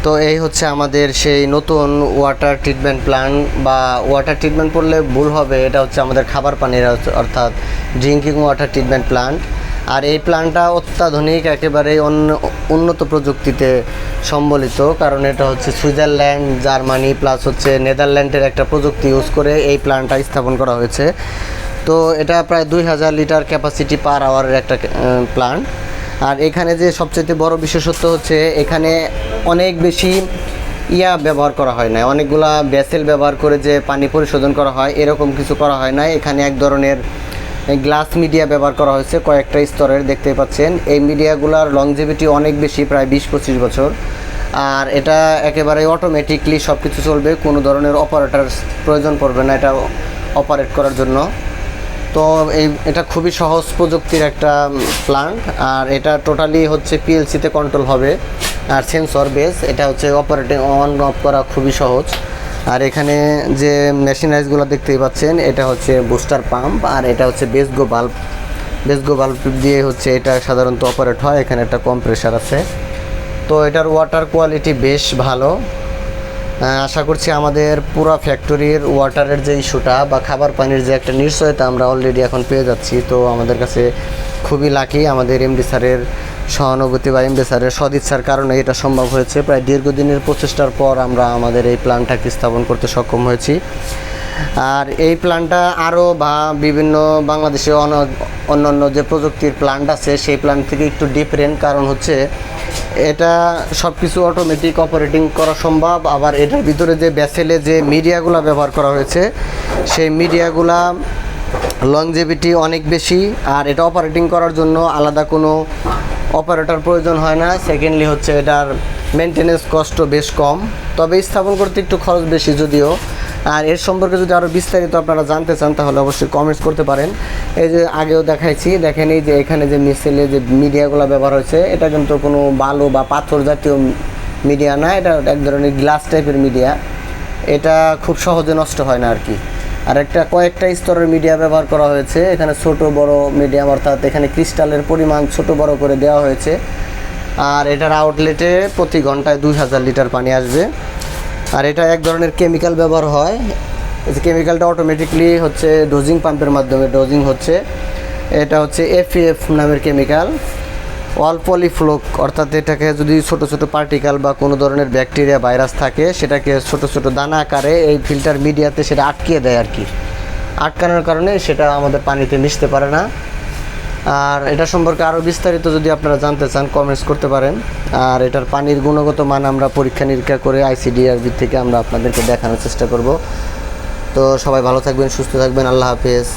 তো এই হচ্ছে আমাদের সেই নতুন ওয়াটার ট্রিটমেন্ট প্ল্যান্ট, বা ওয়াটার ট্রিটমেন্ট করলে ভুল হবে, এটা হচ্ছে আমাদের খাবার পানির অর্থাৎ ড্রিঙ্কিং ওয়াটার ট্রিটমেন্ট প্ল্যান্ট। আর এই প্ল্যান্টটা অত্যাধুনিক, একেবারে উন্নত প্রযুক্তিতে সম্বলিত, কারণ এটা হচ্ছে সুইজারল্যান্ড, জার্মানি প্লাস হচ্ছে নেদারল্যান্ডের একটা প্রযুক্তি ইউজ করে এই প্ল্যান্টটা স্থাপন করা হয়েছে। তো এটা প্রায় 2000 লিটার ক্যাপাসিটি পার আওয়ারের একটা প্ল্যান্ট। আর এখানে যে সবচেয়ে বড় বিশেষত্ব হচ্ছে এখানে অনেক বেশি ব্যবহার করা হয় না, অনেকগুলা ভেসেল ব্যবহার করে যে পানি পরিশোধন করা হয় এরকম কিছু করা হয় না। এখানে এক ধরনের গ্লাস মিডিয়া ব্যবহার করা হয়েছে, কয়েকটা স্তরের দেখতে পাচ্ছেন। এই মিডিয়াগুলোর লংজিভিটি অনেক বেশি, প্রায় 20-25 বছর। আর এটা একেবারে অটোমেটিকলি সব কিছু চলবে, কোনো ধরনের অপারেটর প্রয়োজন পড়বে না এটা অপারেট করার জন্য। তো এটা খুবই সহজ প্রযুক্তির একটা প্ল্যান্ট। আর এটা টোটালি হচ্ছে পিএলসিতে কন্ট্রোল হবে আর সেন্সর বেস। এটা হচ্ছে অপারেটিং অন অফ করা খুবই সহজ। আর এখানে যে মেশিনারিজগুলো দেখতেই পাচ্ছেন, এটা হচ্ছে বুস্টার পাম্প, আর এটা হচ্ছে বেসগো বাল্ব দিয়ে হচ্ছে এটা সাধারণত অপারেট হয়। এখানে একটা কম্প্রেসার আছে। তো এটার ওয়াটার কোয়ালিটি বেশ ভালো। আশা করছি আমাদের পুরো ফ্যাক্টরির ওয়াটারের যে ইস্যুটা বা খাবার পানির যে একটা নিশ্চয়তা আমরা অলরেডি এখন পেয়ে যাচ্ছি। তো আমাদের কাছে খুবই লাকি, আমাদের এমডি স্যারের সহানুভূতি বা এমডি স্যারের সদিচ্ছার কারণে এটা সম্ভব হয়েছে। প্রায় দীর্ঘদিনের প্রচেষ্টার পর আমরা আমাদের এই প্ল্যান্টটাকে স্থাপন করতে সক্ষম হয়েছি। আর এই প্ল্যান্টটা আরও বা বিভিন্ন বাংলাদেশে অন্যান্য যে প্রযুক্তির প্ল্যান্ট আছে সেই প্ল্যান্ট থেকে একটু ডিফারেন্ট, কারণ হচ্ছে এটা সব কিছু অটোমেটিক অপারেটিং করা সম্ভব। আবার এটার ভিতরে যে ভেসেলে যে মিডিয়াগুলো ব্যবহার করা হয়েছে সেই মিডিয়াগুলা লংজিভিটি অনেক বেশি। আর এটা অপারেটিং করার জন্য আলাদা কোনো অপারেটর প্রয়োজন হয় না। সেকেন্ডলি হচ্ছে এটার মেনটেনেন্স কস্টও বেশ কম, তবে স্থাপন করতে একটু খরচ বেশি যদিও। আর এর সম্পর্কে যদি আরও বিস্তারিত আপনারা জানতে চান তাহলে অবশ্যই কমেন্টস করতে পারেন। এই যে আগেও দেখাইছি, দেখেন এই যে এখানে যে মিসেলে যে মিডিয়াগুলো ব্যবহার হয়েছে এটা কিন্তু কোনো বালু বা পাথর জাতীয় মিডিয়া না, এটা এক ধরনের গ্লাস টাইপের মিডিয়া। এটা খুব সহজে নষ্ট হয় না আর কি। আর কয়েকটা স্তরের মিডিয়া ব্যবহার করা হয়েছে। এখানে ছোট বড় মিডিয়াম, অর্থাৎ এখানে ক্রিস্টালের পরিমাণ ছোট বড় করে দেওয়া হয়েছে। আর এটার আউটলেটে প্রতি ঘন্টায় 2000 লিটার পানি আসবে। আর এটা এক ধরনের কেমিক্যাল ব্যবহার হয়, এই কেমিক্যালটা অটোমেটিকলি হচ্ছে ডোজিং পাম্পের মাধ্যমে ডোজিং হচ্ছে। এটা হচ্ছে এফএফ নামের কেমিক্যাল, অল পলিফ্লোক, অর্থাৎ এটাকে যদি ছোট ছোট পার্টিকেল বা কোনো ধরনের ব্যাকটেরিয়া ভাইরাস থাকে সেটাকে ছোট ছোট দানা আকারে এই ফিল্টার মিডিয়াতে সেটা আটকিয়ে দেয় আর কি। আটকানোর কারণে সেটা আমাদের পানিতে মিশতে পারে না। আর এটা সম্পর্কে আরও বিস্তারিত যদি আপনারা জানতে চান কমেন্টস করতে পারেন। আর এটার পানির গুণগত মান আমরা পরীক্ষা নিরীক্ষা করে আইসিডিআরবি থেকে আমরা আপনাদেরকে দেখানোর চেষ্টা করব। তো সবাই ভালো থাকবেন, সুস্থ থাকবেন, আল্লাহ হাফেজ।